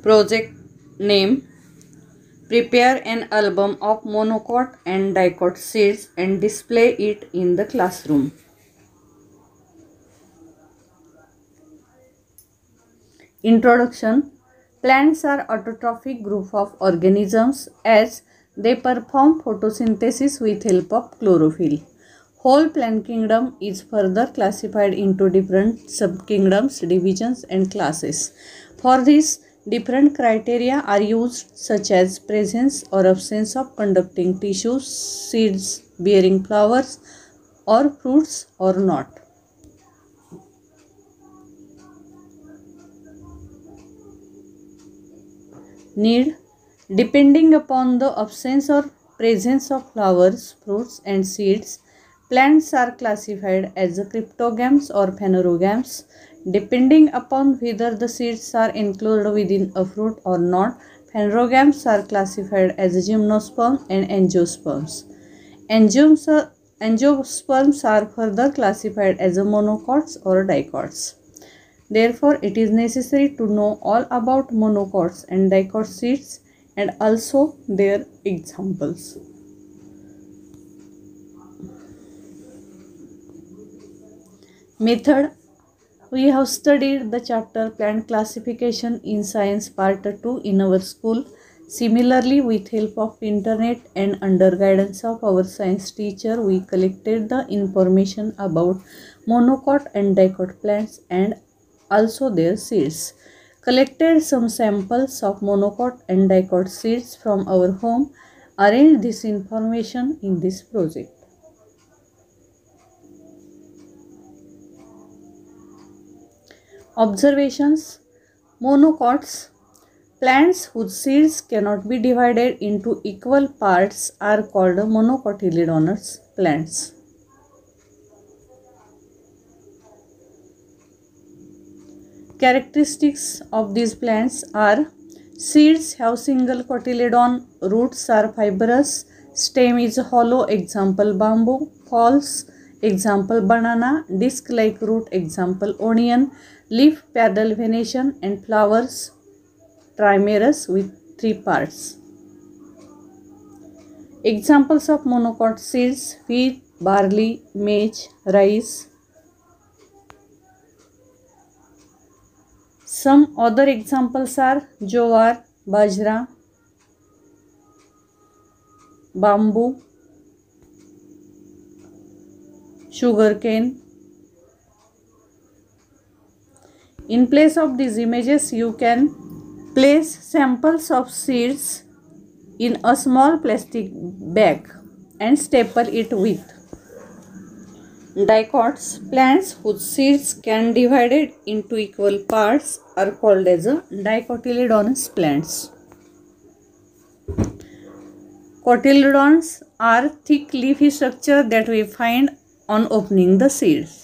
Project name: prepare an album of monocot and dicot seeds and display it in the classroom. Introduction. Plants are autotrophic group of organisms as they perform photosynthesis with help of chlorophyll. Whole plant kingdom is further classified into different subkingdoms, divisions and classes. For this, different criteria are used such as presence or absence of conducting tissues, seeds bearing flowers or fruits or not. Need. Depending upon the absence or presence of flowers, fruits and seeds, plants are classified as cryptogams or phanerogams. Depending upon whether the seeds are enclosed within a fruit or not, phanerogams are classified as gymnosperms and angiosperms. Angiosperms are further classified as monocots or dicots. Therefore, it is necessary to know all about monocots and dicot seeds and also their examples. Method. We have studied the chapter Plant Classification in Science Part 2 in our school. Similarly, with help of internet and under guidance of our science teacher, we collected the information about monocot and dicot plants and also their seeds. Collected some samples of monocot and dicot seeds from our home. Arranged this information in this project. Observations. Monocots. Plants whose seeds cannot be divided into equal parts are called monocotyledonous plants. Characteristics of these plants are: seeds have single cotyledon, roots are fibrous, stem is hollow, example bamboo, false, example banana, disc-like root, example onion, leaf pedal venation and flowers trimerous with 3 parts. Examples of monocot seeds: wheat, barley, maize, rice. Some other examples are jowar, bajra, bamboo, sugarcane. In place of these images, you can place samples of seeds in a small plastic bag and staple it with. Dicots. Plants whose seeds can be divided into equal parts are called as dicotyledonous plants. Cotyledons are thick leafy structure that we find on opening the seeds.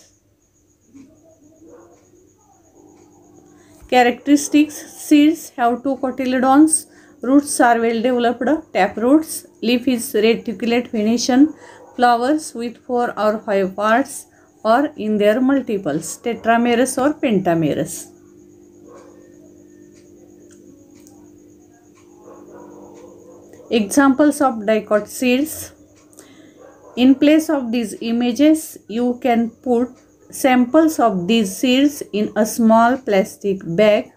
Characteristics: seeds have 2 cotyledons, roots are well developed, tap roots, leaf is reticulate venation, flowers with 4 or 5 parts or in their multiples, tetramerous or pentamerous. Examples of dicot seeds. In place of these images, you can put samples of these seeds in a small plastic bag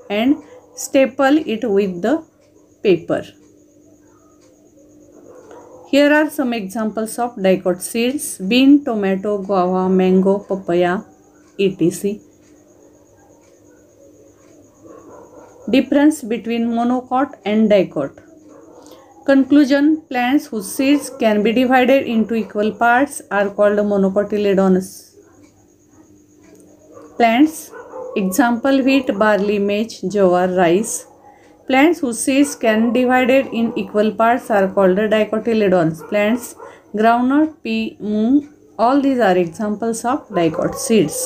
and staple it with the paper. Here are some examples of dicot seeds: bean, tomato, guava, mango, papaya, etc. Difference between monocot and dicot. Conclusion: plants whose seeds can be divided into equal parts are called monocotyledonous plants. Example: wheat, barley, maize, jowar, rice. Plants whose seeds can be divided in equal parts are called dicotyledonous plants. Groundnut, pea, moong. All these are examples of dicot seeds.